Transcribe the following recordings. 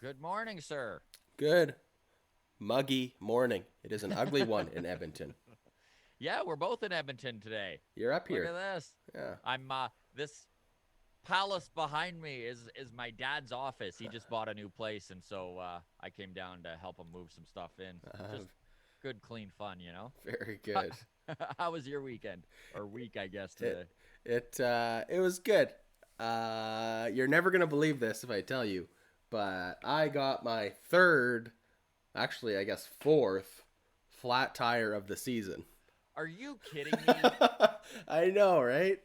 Good morning, sir. Good muggy morning. It is an ugly one in Edmonton. Yeah, we're both in Edmonton today. You're up Look at here. this. Yeah. I'm this palace behind me is my dad's office. He just bought a new place, and so I came down to help him move some stuff in. Uh, Just good, clean fun, you know. Very good. How was your weekend or week? I guess It today. it was good. You're never gonna believe this if I tell you, but I got my third, actually I guess fourth, flat tire of the season. Are you kidding me? I know, right?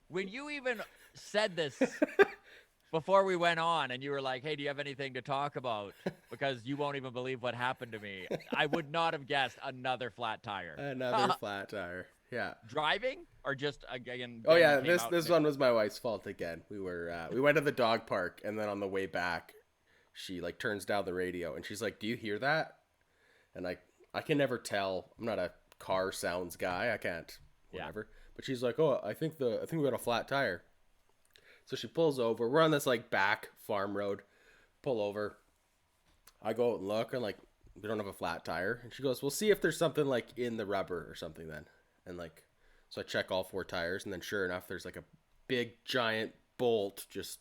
When you even said this before we went on and you were like, "Hey, do you have anything to talk about?" Because you won't even believe what happened to me. I would not have guessed another flat tire. Another flat tire. Yeah. Driving or just again Oh Ben yeah, came this out and this one was my wife's fault again. We went to the dog park, and then on the way back, she like turns down the radio and she's like, "Do you hear that?" And I can never tell. I'm not a car sounds guy. I can't yeah. whatever. But she's like, "Oh, I think we got a flat tire." So she pulls over. We're on this like back farm road. Pull over. I go out and look and like we don't have a flat tire. And she goes, "We'll see if there's something like in the rubber or something then." And like so I check all four tires and then sure enough there's like a big giant bolt just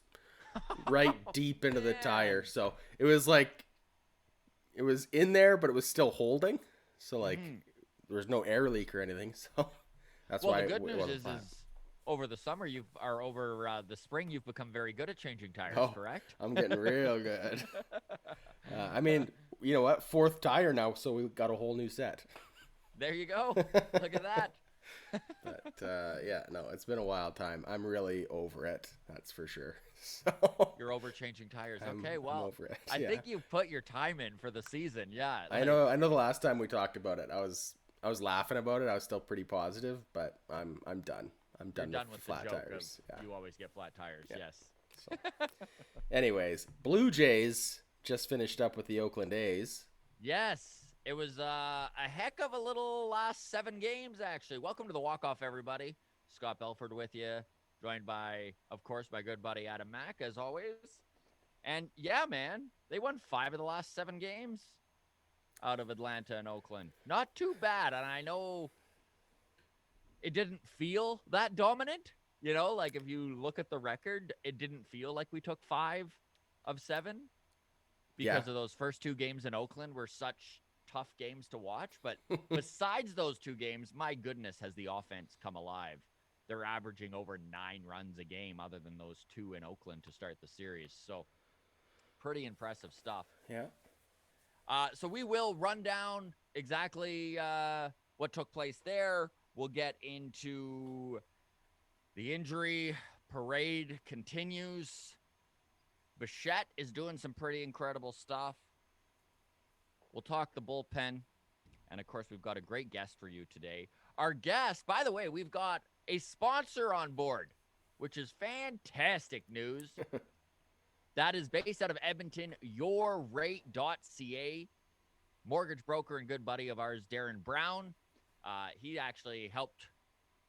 right deep into the tire. Man. So it was like it was in there, but it was still holding. So like Hmm. there was no air leak or anything. So that's Well, why the good it news wasn't is fine. over the summer you've or over the spring you've become very good at changing tires, Oh, correct? I'm getting real good. I mean, you know what? Fourth tire now, so we got a whole new set. There you go. Look at that. But yeah, no, it's been a wild time. I'm really over it. That's for sure. So You're over changing tires. I'm Okay, I'm well, over it. I Yeah, think you put your time in for the season. Yeah, I like know. I know. The last time we talked about it, I was laughing about it. I was still pretty positive, but I'm done. I'm you're done with done with the flat joke of tires. Yeah, you always get flat tires. yeah. Yes. So, anyways, Blue Jays just finished up with the Oakland A's. Yes, it was a heck of a little last 7 games, actually. Welcome to the walk off, everybody. Scott Belford with you, joined by, of course, my good buddy Adam Mack, as always. And yeah, man, they won 5 of the last 7 games out of Atlanta and Oakland. Not too bad. And I know it didn't feel that dominant. You know, like if you look at the record, it didn't feel like we took 5 of 7 Yeah, because of those first 2 games in Oakland were such tough games to watch. But besides those 2 games, my goodness, has the offense come alive. They're averaging over 9 runs a game, other than those 2 in Oakland to start the series. So, pretty impressive stuff. yeah. So, we will run down exactly what took place there. We'll get into the injury parade continues. Bichette is doing some pretty incredible stuff. We'll talk the bullpen. And of course, we've got a great guest for you today. Our guest, by the way, we've got a sponsor on board, which is fantastic news. That is based out of Edmonton, YourRate.ca. Mortgage broker and good buddy of ours, Darren Brown. He actually helped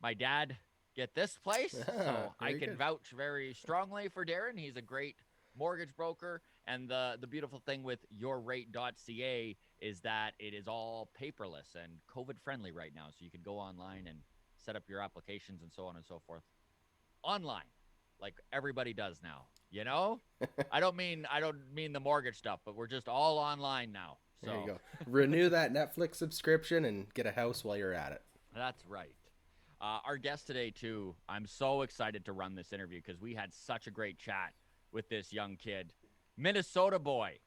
my dad get this place, so I Very can good. vouch very strongly for Darren. He's a great mortgage broker, and the beautiful thing with yourrate.ca is that it is all paperless and COVID friendly right now, so you can go online and set up your applications and so on and so forth online, like everybody does now. You know, I don't mean the mortgage stuff, but we're just all online now. There you So go. Renew that Netflix subscription and get a house while you're at it. that's right. Our guest today, too, I'm so excited to run this interview because we had such a great chat with this young kid, Minnesota boy.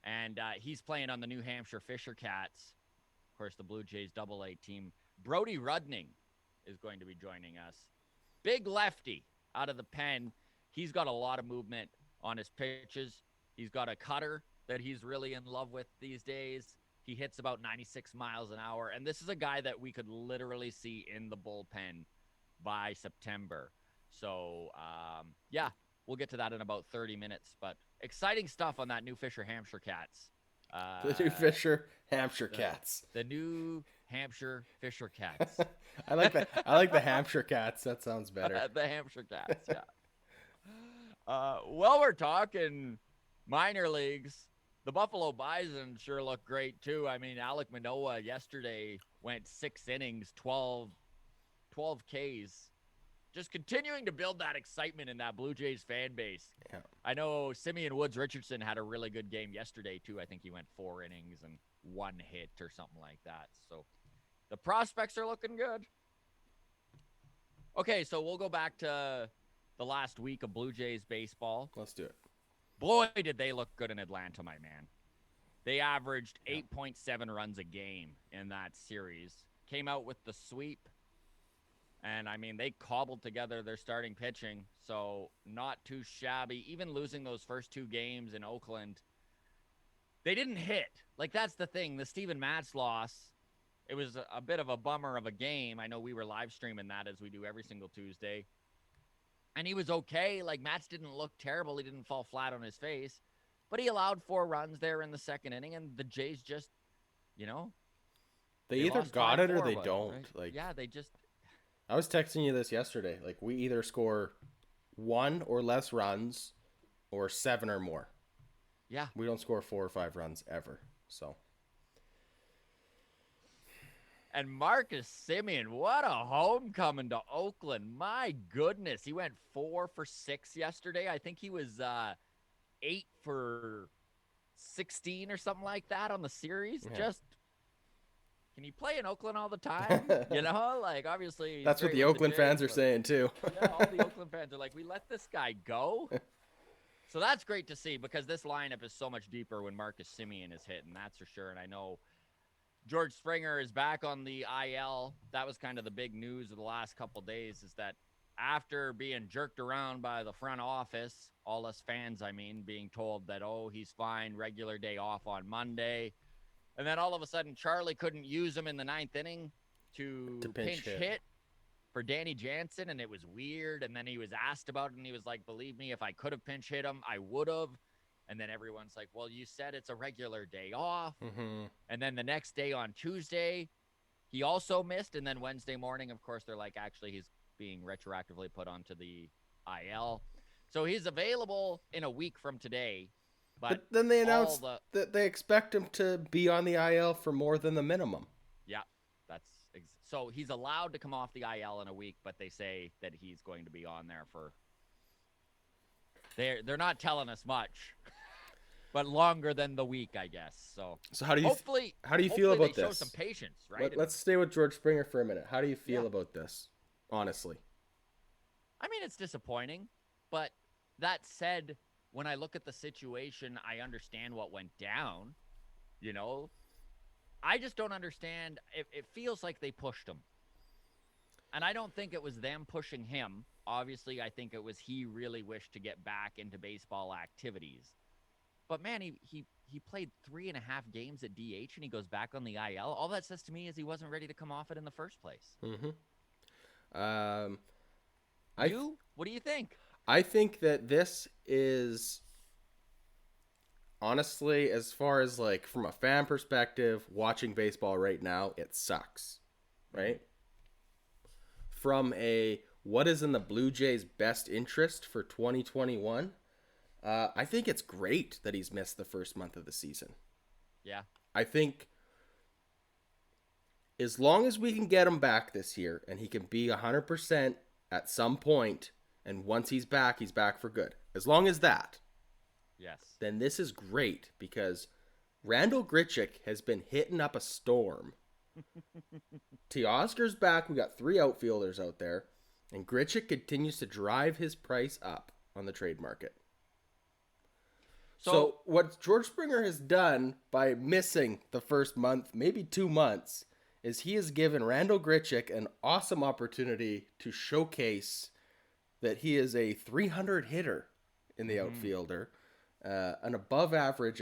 And he's playing on the New Hampshire Fisher Cats. Of course, the Blue Jays AA team. Brody Rudning is going to be joining us. Big lefty out of the pen. He's got a lot of movement on his pitches. He's got a cutter that he's really in love with these days. He hits about 96 miles an hour. And this is a guy that we could literally see in the bullpen by September. So, yeah, we'll get to that in about 30 minutes. But exciting stuff on that new Fisher Hampshire Cats. The New Uh, Fisher Hampshire the, Cats. the New Hampshire Fisher Cats. I like that. I like the Hampshire Cats. That sounds better. The Hampshire Cats, yeah. Well, we're talking Minor leagues, the Buffalo Bison sure look great too. I mean, Alek Manoah yesterday went 6 innings, 12 Ks. Just continuing to build that excitement in that Blue Jays fan base. Yeah. I know Simeon Woods Richardson had a really good game yesterday too. I think he went 4 innings and 1 hit or something like that. So the prospects are looking good. Okay, so we'll go back to the last week of Blue Jays baseball. Let's do it. Boy, did they look good in Atlanta, my man. They averaged 8.7 runs a game in that series. Came out with the sweep. And, I mean, they cobbled together their starting pitching, so not too shabby. Even losing those first 2 games in Oakland, they didn't hit. Like, that's the thing. The Steven Matz loss, it was a bit of a bummer of a game. I know we were live streaming that as we do every single Tuesday. And he was okay. Like, Matz didn't look terrible. He didn't fall flat on his face. But he allowed 4 runs there in the second inning, and the Jays just, They either got it or they right? don't. Like, yeah, they just... I was texting you this yesterday. Like, we either score 1 or less runs or 7 or more. Yeah. We don't score 4 or 5 runs ever. So. And Marcus Semien, what a homecoming to Oakland. My goodness. He went 4 for 6 yesterday. I think he was 8 for 16 or something like that on the series. Yeah. Just, can he play in Oakland all the time? Like, obviously. That's what the Oakland fans are saying, too. Yeah, all the Oakland fans are like, we let this guy go? So that's great to see, because this lineup is so much deeper when Marcus Semien is hitting, that's for sure. And I know George Springer is back on the IL. That was kind of the big news of the last couple days, is that after being jerked around by the front office, all us fans, I mean, being told that, oh, he's fine, regular day off on Monday. And then all of a sudden, Charlie couldn't use him in the 9th inning to pinch hit for Danny Jansen, and it was weird. And then he was asked about it, and he was like, believe me, if I could have pinch hit him, I would have. And then everyone's like, well, you said it's a regular day off. Mm-hmm. And then the next day on Tuesday, he also missed. And then Wednesday morning, of course, they're like, actually, he's being retroactively put onto the IL. So he's available in a week from today. But then they announced that they expect him to be on the IL for more than the minimum. Yeah, so he's allowed to come off the IL in a week, but they say that he's going to be on there for... They're not telling us much, but longer than the week, I guess. So how do you feel about this? Show some patience, right? Let's stay with George Springer for a minute. How do you feel about this, honestly? I mean, it's disappointing, but that said, when I look at the situation, I understand what went down. I just don't understand. It feels like they pushed him. And I don't think it was them pushing him. Obviously, I think it was he really wished to get back into baseball activities. But, man, he played 3.5 games at DH, and he goes back on the IL. All that says to me is he wasn't ready to come off it in the first place. Mm-hmm. What do you think? I think that this is, honestly, as far as, like, from a fan perspective, watching baseball right now, it sucks, right? From a what is in the Blue Jays' best interest for 2021, I think it's great that he's missed the first month of the season. Yeah. I think as long as we can get him back this year and he can be 100% at some point, and once he's back for good. As long as that. Yes. Then this is great, because Randal Grichuk has been hitting up a storm. Teoscar's back. We got 3 outfielders out there. And Grichuk continues to drive his price up on the trade market. So what George Springer has done by missing the first month, maybe 2 months, is he has given Randal Grichuk an awesome opportunity to showcase that he is a 300 hitter in the outfielder, an above average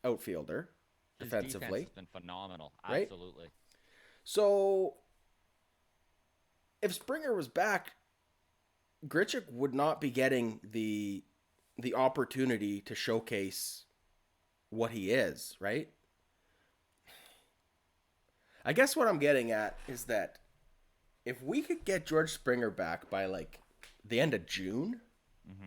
outfielder defensively. His defense has been phenomenal. Absolutely. Right? So if Springer was back, Grichuk would not be getting the opportunity to showcase what he is, right? I guess what I'm getting at is that if we could get George Springer back by, like, the end of June,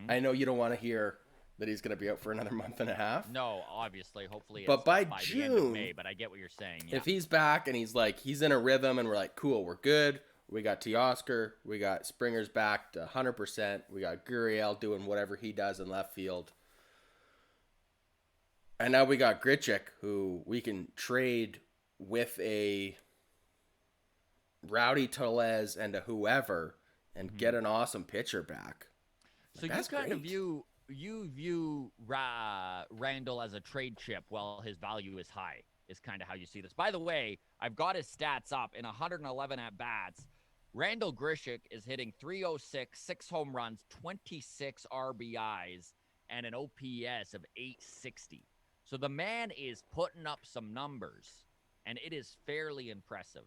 I know you don't want to hear that he's going to be out for another month and a half. No, obviously, hopefully it's But by by the end of June, May, but I get what you're saying. Yeah. if he's back and he's in a rhythm and we're like, cool, we're good. We got Teoscar, we got Springer's back to 100%. We got Gurriel doing whatever he does in left field. And now we got Grichuk, who we can trade with a Rowdy Tellez and a whoever and get an awesome pitcher back. So That's you kind of great. view Randall as a trade chip while his value is high, is kind of how you see this. By the way, I've got his stats up. In 111 at-bats, Randal Grichuk is hitting 306, 6 home runs, 26 RBIs, and an OPS of 860. So the man is putting up some numbers, and it is fairly impressive.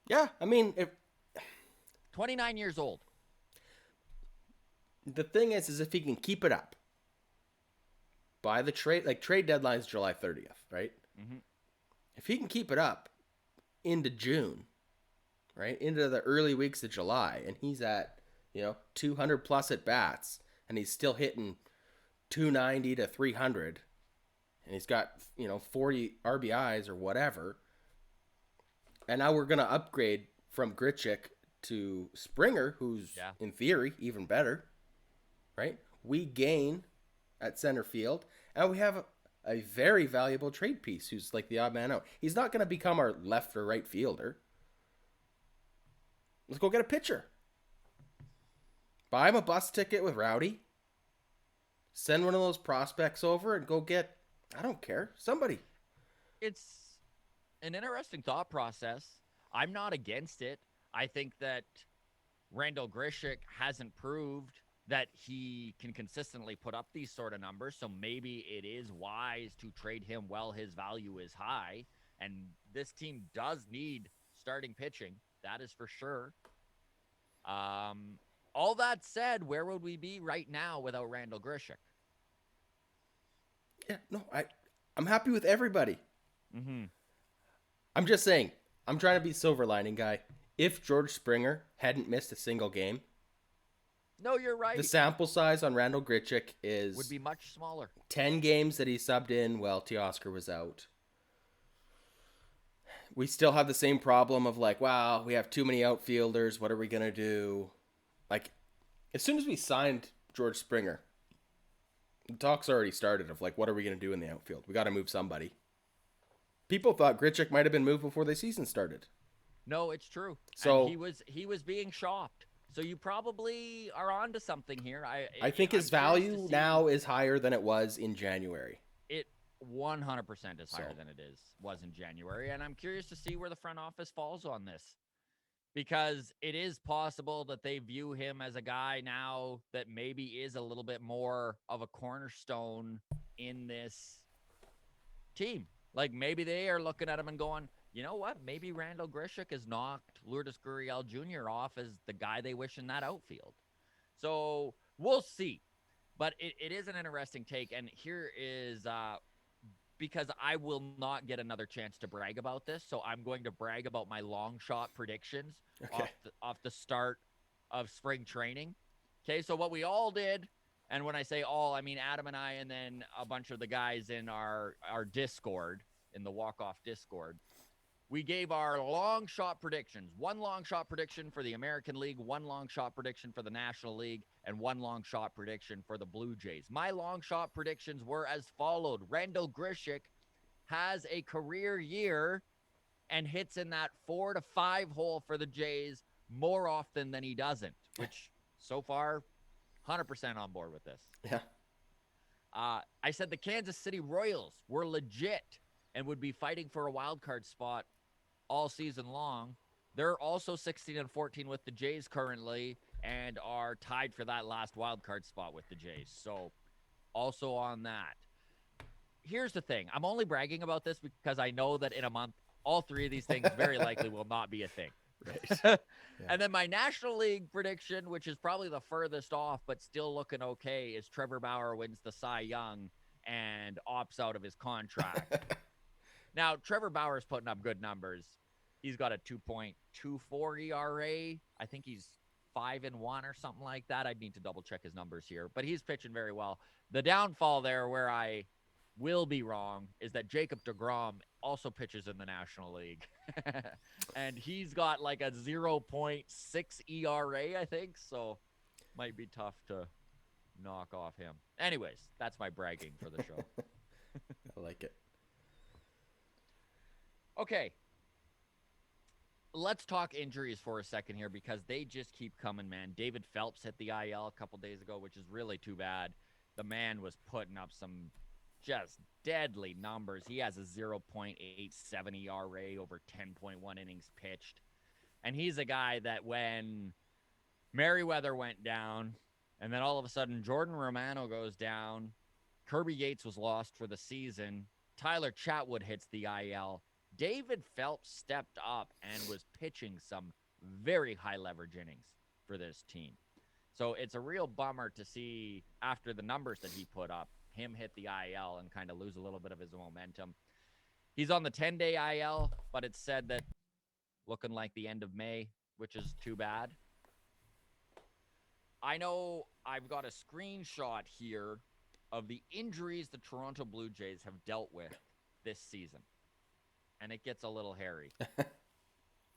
Yeah, I mean, 29 years old. the thing is if he can keep it up by the trade deadline's July 30th, right? Mm-hmm. If he can keep it up into June, right, into the early weeks of July, and he's at 200 plus at bats, and he's still hitting 290 to 300, and he's got 40 RBIs or whatever, and now we're gonna upgrade from Grichuk to Springer, who's in theory even better, right? We gain at center field, and we have a very valuable trade piece who's like the odd man out. He's not going to become our left or right fielder. Let's go get a pitcher. Buy him a bus ticket with Rowdy. Send one of those prospects over and go get, I don't care, somebody. It's an interesting thought process. I'm not against it. I think that Randal Grichuk hasn't proved that he can consistently put up these sort of numbers, so maybe it is wise to trade him while his value is high, and this team does need starting pitching. That is for sure. All that said, where would we be right now without Randal Grichuk? Yeah, no, I'm happy with everybody. Mm-hmm. I'm just saying, I'm trying to be silver lining guy. If George Springer hadn't missed a single game, no, you're right, the sample size on Randal Grichuk would be much smaller. 10 games that he subbed in while Teoscar was out. We still have the same problem of like, wow, we have too many outfielders. What are we going to do? Like, as soon as we signed George Springer, the talks already started of like, what are we going to do in the outfield? We got to move somebody. People thought Grichuk might have been moved before the season started. No, it's true. So and he was being shopped. So you probably are onto something here. I think his value now is higher than it was in January. It 100% is higher than it was in January, and I'm curious to see where the front office falls on this, because it is possible that they view him as a guy now that maybe is a little bit more of a cornerstone in this team. Like maybe they are looking at him and going, you know what? Maybe Randal Grichuk has knocked Lourdes Gurriel Jr. off as the guy they wish in that outfield. So we'll see. But it is an interesting take. And here is, because I will not get another chance to brag about this, so I'm going to brag about my long shot predictions off the start of spring training. Okay, so what we all did, and when I say all, I mean Adam and I and then a bunch of the guys in our Discord, in the walk-off Discord, we gave our long shot predictions. One long shot prediction for the American League, one long shot prediction for the National League, and one long shot prediction for the Blue Jays. My long shot predictions were as followed. Randal Grichuk has a career year and hits in that 4 to 5 hole for the Jays more often than he doesn't, which so far, 100% on board with this. Yeah. I said the Kansas City Royals were legit and would be fighting for a wild card spot all season long. They're also 16-14 with the Jays currently and are tied for that last wild card spot with the Jays. So also on that. Here's the thing. I'm only bragging about this because I know that in a month, all three of these things very likely will not be a thing. Right. Yeah. And then my National League prediction, which is probably the furthest off, but still looking okay, is Trevor Bauer wins the Cy Young and opts out of his contract. Now, Trevor Bauer's putting up good numbers. He's got a 2.24 ERA. I think he's 5-1 or something like that. I'd need to double check his numbers here, but he's pitching very well. The downfall there, where I will be wrong, is that Jacob deGrom also pitches in the National League. And he's got like a 0.6 ERA, I think. So might be tough to knock off him. Anyways, that's my bragging for the show. I like it. Okay. Let's talk injuries for a second here, because they just keep coming, man. David Phelps hit the IL a couple days ago, which is really too bad. The man was putting up some just deadly numbers. He has a 0.87 ERA over 10.1 innings pitched. And he's a guy that when Merriweather went down, and then all of a sudden Jordan Romano goes down, Kirby Yates was lost for the season, Tyler Chatwood hits the IL, David Phelps stepped up and was pitching some very high leverage innings for this team. So it's a real bummer to see, after the numbers that he put up, him hit the IL and kind of lose a little bit of his momentum. He's on the 10-day IL, but it's said that looking like the end of May, which is too bad. I know I've got a screenshot here of the injuries the Toronto Blue Jays have dealt with this season, and it gets a little hairy.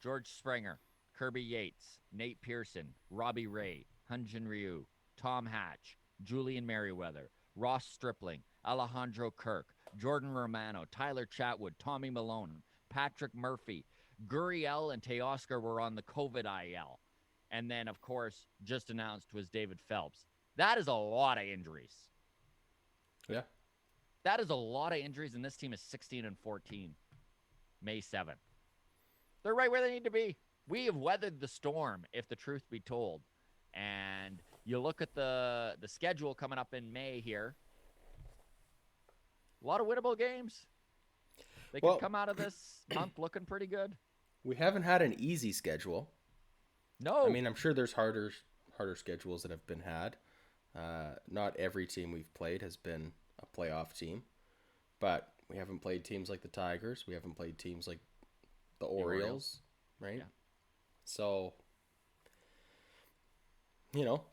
George Springer, Kirby Yates, Nate Pearson, Robbie Ray, Hyun-Jin Ryu, Tom Hatch, Julian Merriweather, Ross Stripling, Alejandro Kirk, Jordan Romano, Tyler Chatwood, Tommy Malone, Patrick Murphy, Gurriel and Teoscar were on the COVID IL. And then, of course, just announced was David Phelps. That is a lot of injuries. Yeah. That is a lot of injuries, and this team is 16-14, May 7th. They're right where they need to be. We have weathered the storm, if the truth be told. And you look at the schedule coming up in May here. A lot of winnable games. They could come out of this month looking pretty good. We haven't had an easy schedule. No. I mean, I'm sure there's harder schedules that have been had. Not every team we've played has been a playoff team. But we haven't played teams like the Tigers. We haven't played teams like the Orioles. Right? Yeah. So,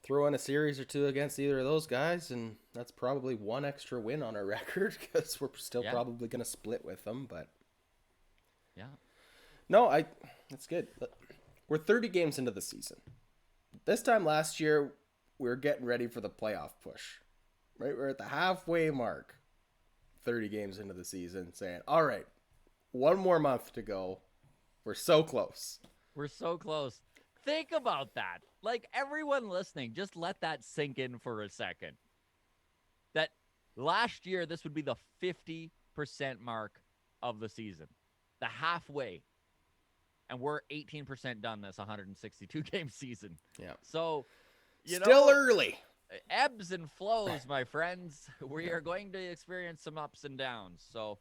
throw in a series or two against either of those guys, and that's probably one extra win on our record, because we're still probably going to split with them. But yeah, no, that's good. We're 30 games into the season. This time last year, we were getting ready for the playoff push. Right, we're at the halfway mark. 30 games into the season, saying, "All right, one more month to go. We're so close." We're so close. Think about that. Like, everyone listening, just let that sink in for a second. That last year, this would be the 50% mark of the season. The halfway. And we're 18% done this 162-game season. Yeah. So, still early. Ebbs and flows, my friends. We are going to experience some ups and downs. So,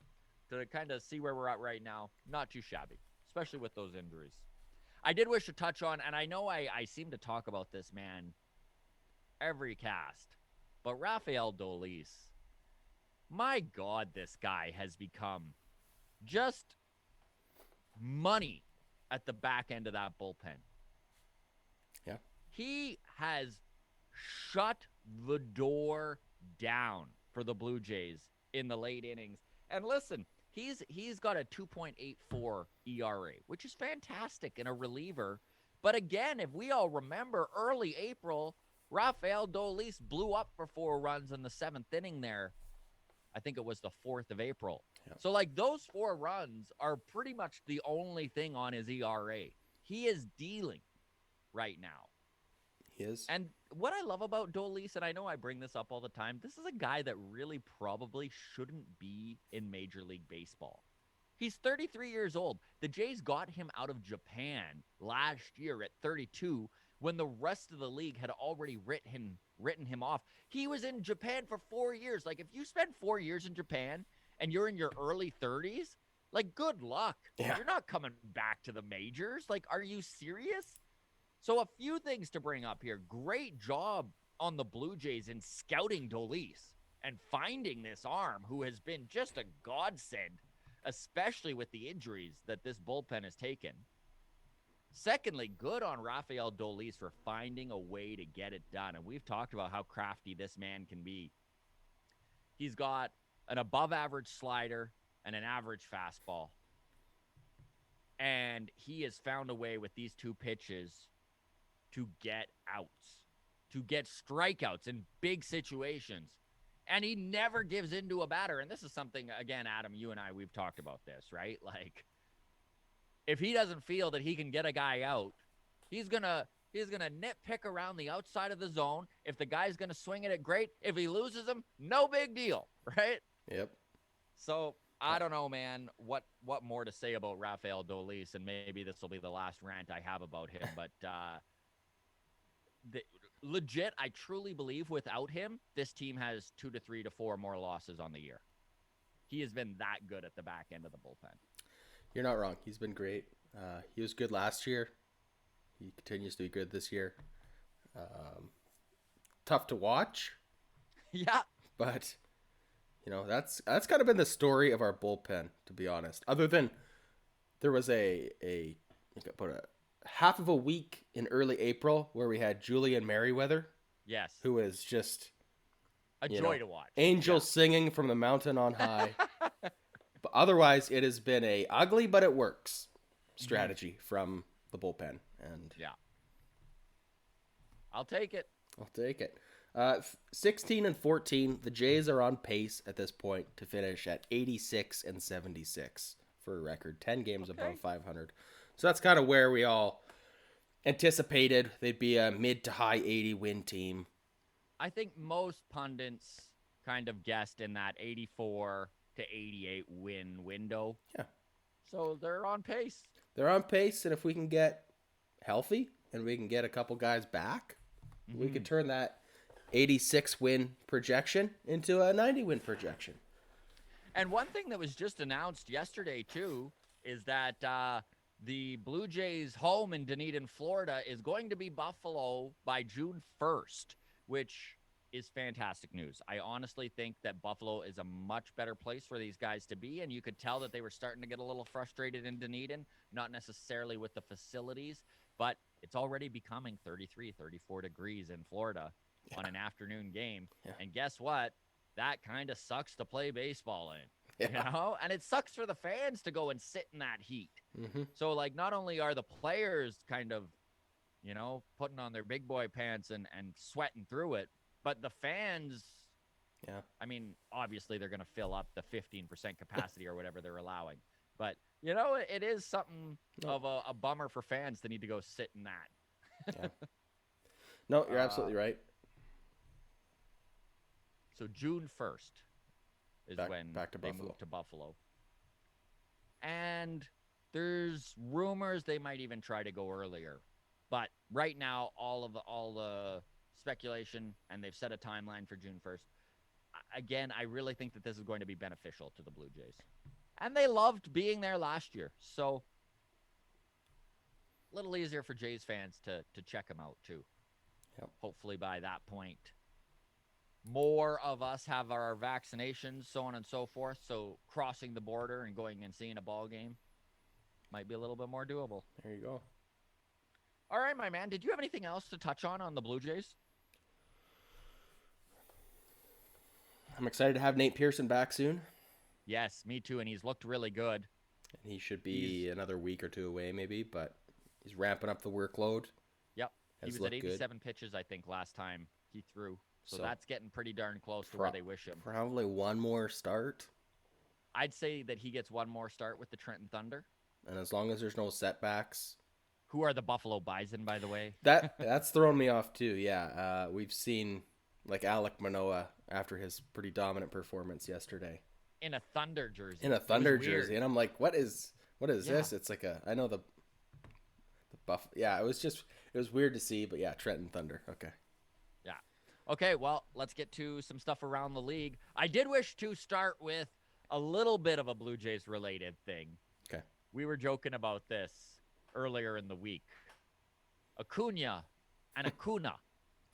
to kind of see where we're at right now, not too shabby, especially with those injuries. I did wish to touch on, and I know I seem to talk about this, man, every cast, but Rafael Dolis, my God, this guy has become just money at the back end of that bullpen. Yeah. He has shut the door down for the Blue Jays in the late innings. And listen, he's got a 2.84 ERA, which is fantastic in a reliever. But again, if we all remember, early April, Rafael Dolis blew up for 4 runs in the 7th inning there. I think it was the 4th of April. Yeah. So, like, those 4 runs are pretty much the only thing on his ERA. He is dealing right now. He is. And what I love about Dolis, and I know I bring this up all the time, this is a guy that really probably shouldn't be in Major League Baseball. He's 33 years old. The Jays got him out of Japan last year at 32 when the rest of the league had already written him off. He was in Japan for 4 years. Like, if you spend 4 years in Japan and you're in your early 30s, like, good luck. Yeah. You're not coming back to the majors. Like, are you serious? So a few things to bring up here. Great job on the Blue Jays in scouting Dolis and finding this arm who has been just a godsend, especially with the injuries that this bullpen has taken. Secondly, good on Rafael Dolis for finding a way to get it done. And we've talked about how crafty this man can be. He's got an above average slider and an average fastball. And he has found a way with these two pitches to get outs, to get strikeouts in big situations. And he never gives in to a batter. And this is something, again, Adam, you and I, we've talked about this, right? Like, if he doesn't feel that he can get a guy out, he's gonna nitpick around the outside of the zone. If the guy's gonna swing at it, great. If he loses him, no big deal, right? Yep. So I don't know, man. What more to say about Rafael Dolis? And maybe this will be the last rant I have about him. But legit, I truly believe without him, this team has 2 to 3 to 4 more losses on the year. He has been that good at the back end of the bullpen. You're not wrong. He's been great. He was good last year. He continues to be good this year. Tough to watch. Yeah. But, that's kind of been the story of our bullpen, to be honest. Other than there was a half of a week in early April where we had Julian Merriweather. Yes. Who is just a joy to watch. Angels singing from the mountain on high. But otherwise, it has been a ugly but it works strategy from the bullpen. And yeah, I'll take it. 16 and 14. The Jays are on pace at this point to finish at 86 and 76 for a record. 10 games above 500. So that's kind of where we all anticipated they'd be a mid to high 80 win team. I think most pundits kind of guessed in that 84 to 88 win window. Yeah. So they're on pace. And if we can get healthy and we can get a couple guys back, we could turn that 86 win projection into a 90 win projection. And one thing that was just announced yesterday, too, is that the Blue Jays' home in Dunedin, Florida, is going to be Buffalo by June 1st, which is fantastic news. I honestly think that Buffalo is a much better place for these guys to be, and you could tell that they were starting to get a little frustrated in Dunedin, not necessarily with the facilities, but it's already becoming 33, 34 degrees in Florida on an afternoon game. Yeah. And guess what? That kind of sucks to play baseball in, And it sucks for the fans to go and sit in that heat. Mm-hmm. So, like, not only are the players kind of, putting on their big boy pants and sweating through it, but the fans, I mean, obviously they're going to fill up the 15% capacity or whatever they're allowing. But, it is something of a bummer for fans to need to go sit in that. Yeah. No, you're absolutely right. So June 1st is when they Buffalo. move to Buffalo. And there's rumors they might even try to go earlier. But right now, all the speculation, and they've set a timeline for June 1st. Again, I really think that this is going to be beneficial to the Blue Jays. And they loved being there last year. So a little easier for Jays fans to check them out, too. Yep. Hopefully by that point, more of us have our vaccinations, so on and so forth. So crossing the border and going and seeing a ball game might be a little bit more doable. There you go. All right, my man. Did you have anything else to touch on the Blue Jays? I'm excited to have Nate Pearson back soon. Yes, me too. And he's looked really good. And he should be another week or two away maybe, but he's ramping up the workload. Yep. He was at 87 pitches, I think, last time he threw. So that's getting pretty darn close to where they wish him. Probably one more start. I'd say that he gets one more start with the Trenton Thunder. And as long as there's no setbacks. Who are the Buffalo Bison, by the way? That's thrown me off too, yeah. We've seen like Alek Manoah after his pretty dominant performance yesterday. In a Thunder jersey. And I'm like, what is this? It's like I know the Buff. Yeah, it was weird to see, but yeah, Trenton Thunder. Okay. Yeah. Okay, well, let's get to some stuff around the league. I did wish to start with a little bit of a Blue Jays related thing. Okay. We were joking about this earlier in the week. Acuna and Acuna.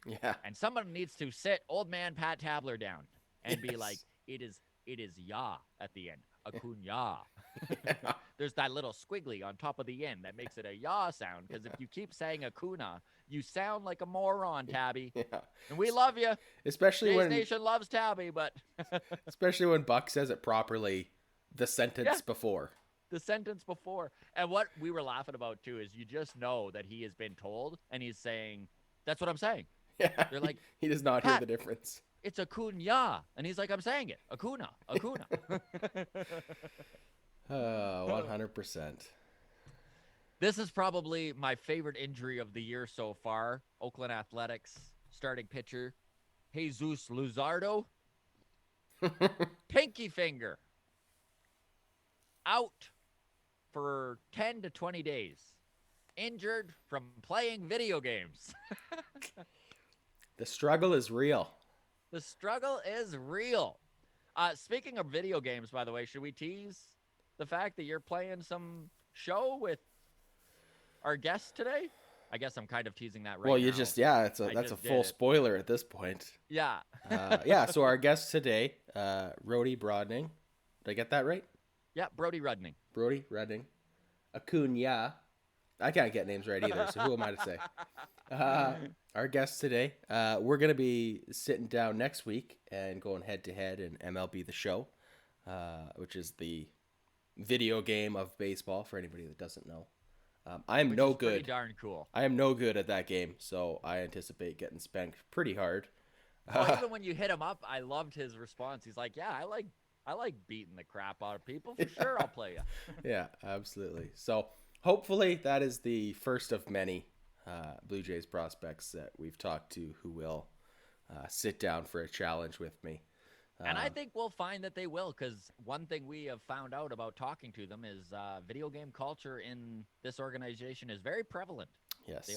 Yeah. And someone needs to sit old man Pat Tabler down and be like, it it is ya at the end. Acuna. Yeah. There's that little squiggly on top of the end that makes it a ya sound. Because if you keep saying Acuna, you sound like a moron, Tabby. Yeah. And we love you. Especially Jays when Nation loves Tabby, but especially when Buck says it properly the yeah, sentence before. the sentence before. And what we were laughing about too is you just know that he has been told and he's saying, that's what I'm saying. Yeah. They're like, he does not hear Pat, the difference. it's Acuna. And he's like, I'm saying it. Acuna. 100%. This is probably my favorite injury of the year so far. Oakland Athletics starting pitcher, Jesus Luzardo. Pinky finger. Out for 10 to 20 days. Injured from playing video games. The struggle is real. The struggle is real. Speaking of video games, by the way, should we tease the fact that you're playing some show with our guest today? I guess I'm kind of teasing that right now. Well, you just, yeah, that's a full spoiler at this point. Yeah. Yeah, so our guest today, Rody Broadening. Did I get that right? Yeah, Brody Rudning. Brody Redding. Acuna. I can't get names right either, so who am I to say? Our guest today, we're going to be sitting down next week and going head-to-head in MLB The Show, which is the video game of baseball for anybody that doesn't know. I am no good. Pretty darn cool. I am no good at that game, so I anticipate getting spanked pretty hard. Well, even when you hit him up, I loved his response. He's like, "Yeah, I like beating the crap out of people. For sure, I'll play you." Yeah, absolutely. So hopefully that is the first of many Blue Jays prospects that we've talked to who will sit down for a challenge with me. And I think we'll find that they will, because one thing we have found out about talking to them is video game culture in this organization is very prevalent. Yes.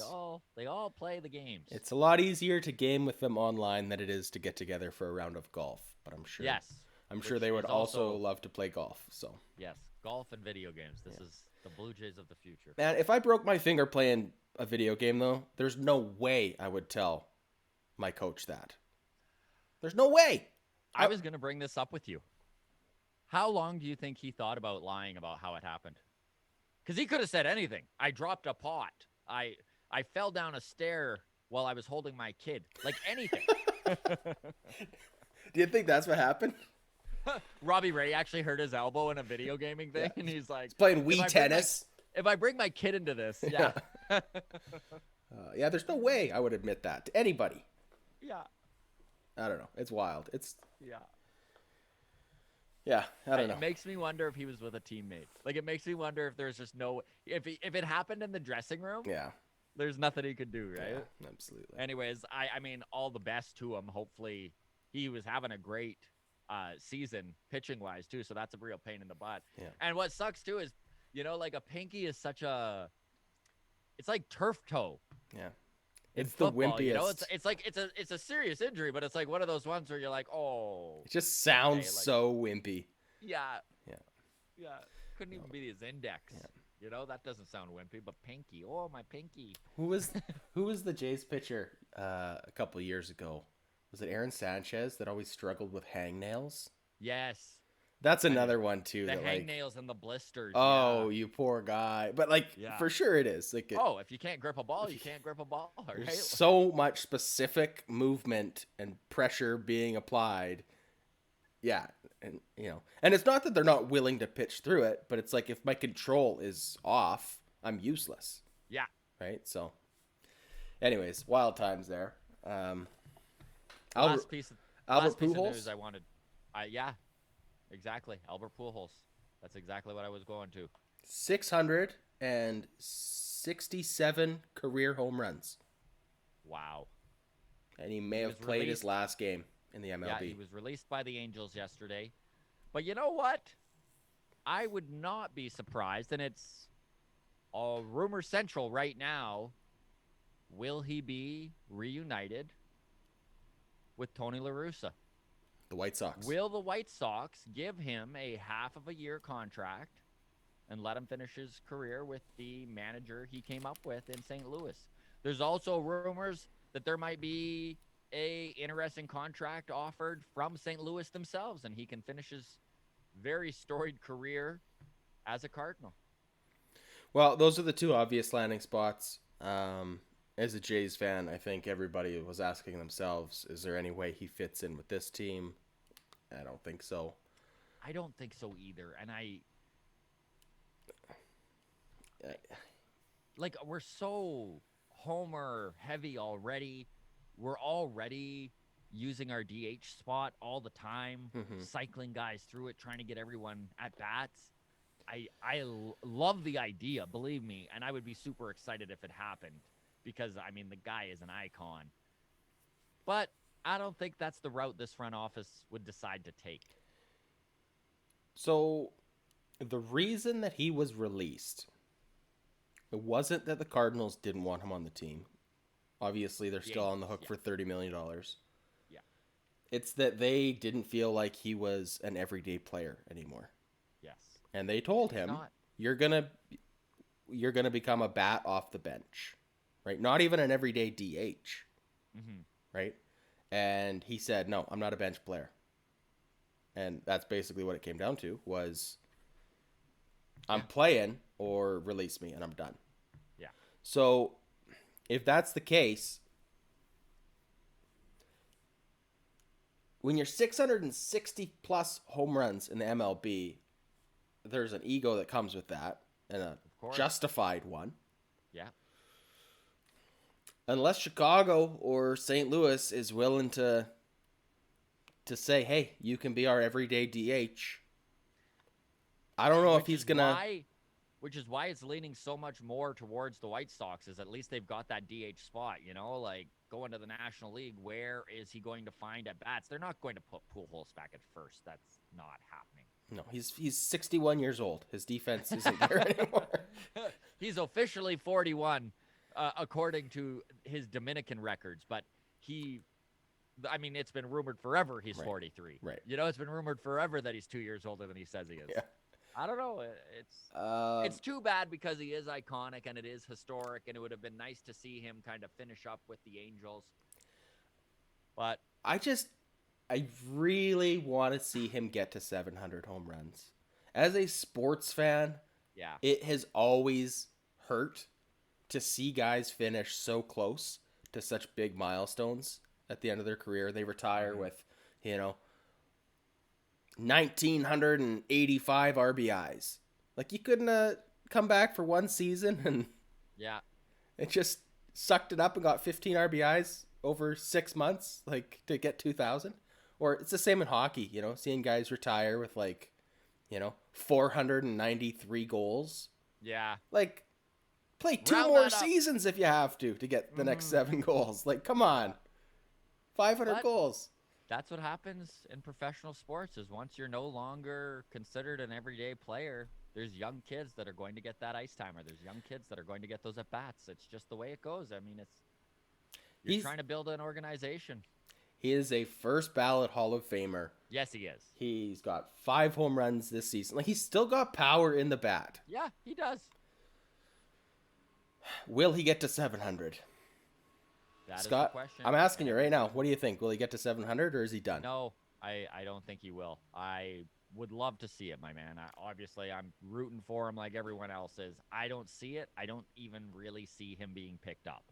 They all play the games. It's a lot easier to game with them online than it is to get together for a round of golf, but I'm sure. Yes. I'm sure they would also love to play golf. So. Yes, golf and video games. This is the Blue Jays of the future. Man, if I broke my finger playing a video game, though, there's no way I would tell my coach that. There's no way. I was going to bring this up with you. How long do you think he thought about lying about how it happened? Because he could have said anything. I dropped a pot. I fell down a stair while I was holding my kid. Like anything. Do you think that's what happened? Robbie Ray actually hurt his elbow in a video gaming thing, and he's like, he's playing Wii tennis. If I bring my kid into this, yeah. Yeah, there's no way I would admit that to anybody. Yeah. I don't know. It's wild. Yeah. Yeah, I don't know. It makes me wonder if he was with a teammate. Like, it makes me wonder if there's just no... If it happened in the dressing room, yeah, there's nothing he could do, right? Yeah, absolutely. Anyways, I mean, all the best to him. Hopefully, he was having a great season pitching-wise, too, so that's a real pain in the butt. Yeah. And what sucks, too, is, like a pinky is such a... It's like turf toe. Yeah. It's the football, wimpiest. It's like it's a serious injury, but it's like one of those ones where you're like, oh. It just sounds like, so wimpy. Yeah. Yeah. Yeah. Couldn't even be his index. Yeah. That doesn't sound wimpy, but pinky. Oh, my pinky. Who was the Jays pitcher a couple of years ago? Was it Aaron Sanchez that always struggled with hangnails? Yes. That's another one too. The that, hangnails and the blisters. Oh, you poor guy. But for sure it is. Like, if you can't grip a ball, you can't grip a ball. Right? There's so much specific movement and pressure being applied. Yeah, and and it's not that they're not willing to pitch through it, but it's like if my control is off, I'm useless. Yeah. Right. So, anyways, wild times there. Last piece of news Pujols? I wanted. Yeah. Exactly. Albert Pujols. That's exactly what I was going to. 667 career home runs. Wow. And he may have played his last game in the MLB. Yeah, he was released by the Angels yesterday. But you know what? I would not be surprised, and it's rumor central right now. Will he be reunited with Tony La Russa? The White Sox. Will the White Sox give him a half of a year contract and let him finish his career with the manager he came up with in St. Louis? There's also rumors that there might be a interesting contract offered from St. Louis themselves, and he can finish his very storied career as a Cardinal. Well, those are the two obvious landing spots. As a Jays fan, I think everybody was asking themselves, is there any way he fits in with this team? I don't think so. I don't think so either. And we're so homer heavy already. We're already using our DH spot all the time, cycling guys through it, trying to get everyone at bats. Love the idea, believe me, and I would be super excited if it happened because, I mean, the guy is an icon. But I don't think that's the route this front office would decide to take. So, the reason that he was released, it wasn't that the Cardinals didn't want him on the team. Obviously, they're still on the hook for $30 million. Yeah. It's that they didn't feel like he was an everyday player anymore. Yes. And they told him, you're gonna become a bat off the bench, right? Not even an everyday DH, right? And he said, no, I'm not a bench player. And that's basically what it came down to was I'm playing or release me and I'm done. Yeah. So if that's the case, when you're 660 plus home runs in the MLB, there's an ego that comes with that and a justified one. Yeah. Unless Chicago or St. Louis is willing to say, hey, you can be our everyday DH. I don't know if he's going to... Which is why it's leaning so much more towards the White Sox, is at least they've got that DH spot, you know? Like, going to the National League, where is he going to find at-bats? They're not going to put Pujols back at first. That's not happening. No, he's 61 years old. His defense isn't there anymore. He's officially 41, according to his Dominican records, but it's been rumored forever he's 43. Right. You know, it's been rumored forever that he's 2 years older than he says he is. Yeah. I don't know. It's too bad because he is iconic and it is historic, and it would have been nice to see him kind of finish up with the Angels. But I really want to see him get to 700 home runs. As a sports fan, it has always hurt to see guys finish so close to such big milestones at the end of their career. They retire with, 1,985 RBIs. Like, you couldn't come back for one season and it just sucked it up and got 15 RBIs over 6 months, like, to get 2,000. Or it's the same in hockey, seeing guys retire with 493 goals. Yeah. Like, play two more seasons if you have to get the next 7 goals. Like, come on. 500 goals. That's what happens in professional sports, is once you're no longer considered an everyday player, there's young kids that are going to get that ice time, or there's young kids that are going to get those at-bats. It's just the way it goes. I mean, you're trying to build an organization. He is a first ballot Hall of Famer. Yes, he is. He's got 5 home runs this season. Like, he's still got power in the bat. Yeah, he does. Will he get to 700? Scott, is the question. I'm asking you right now. What do you think? Will he get to 700 or is he done? No, I don't think he will. I would love to see it, my man. Obviously, I'm rooting for him like everyone else is. I don't see it. I don't even really see him being picked up.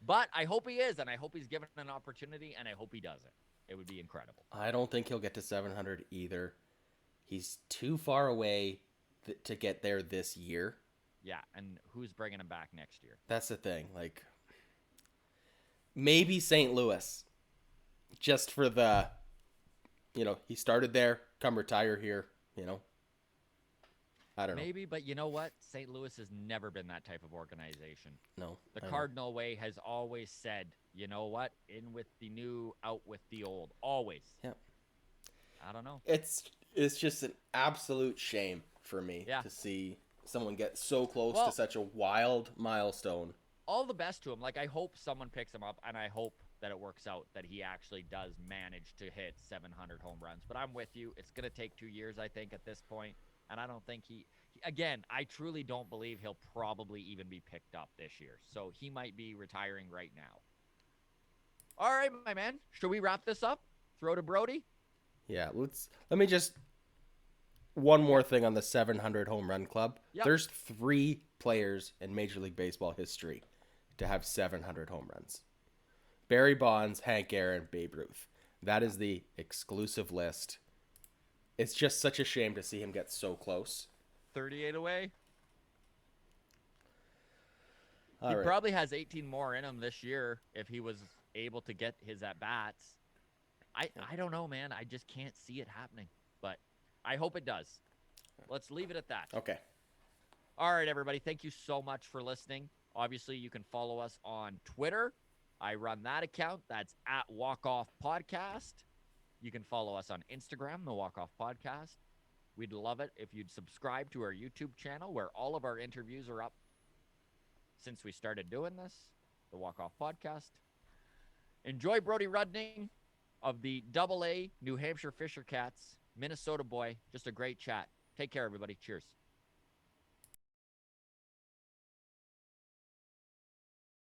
But I hope he is, and I hope he's given an opportunity, and I hope he does it. It would be incredible. I don't think he'll get to 700 either. He's too far away to get there this year. Yeah, and who's bringing him back next year? That's the thing. Like, maybe St. Louis, just for the, he started there, come retire here, I don't know. Maybe, but you know what? St. Louis has never been that type of organization. No. The Cardinal way has always said, you know what? In with the new, out with the old. Always. Yeah. I don't know. It's just an absolute shame for me to see someone get so close to such a wild milestone. All the best to him. Like, I hope someone picks him up, and I hope that it works out, that he actually does manage to hit 700 home runs. But I'm with you. It's going to take 2 years, I think, at this point. And I don't think again, I truly don't believe he'll probably even be picked up this year. So he might be retiring right now. All right, my man. Should we wrap this up? Throw to Brody? Yeah, let me just one more Yep. thing on the 700 home run club. Yep. There's 3 players in Major League Baseball history to have 700 home runs. Barry Bonds, Hank Aaron, Babe Ruth. That is the exclusive list. It's just such a shame to see him get so close. 38 away. He All right. probably has 18 more in him this year if he was able to get his at bats. I don't know, man. I just can't see it happening, but I hope it does. Let's leave it at that. Okay. All right, everybody. Thank you so much for listening. Obviously, you can follow us on Twitter. I run that account. That's at Walk Off Podcast. You can follow us on Instagram, the Walk Off Podcast. We'd love it if you'd subscribe to our YouTube channel where all of our interviews are up since we started doing this, the Walk Off Podcast. Enjoy Brody Rudning of the AA New Hampshire Fisher Cats, Minnesota boy. Just a great chat. Take care, everybody. Cheers.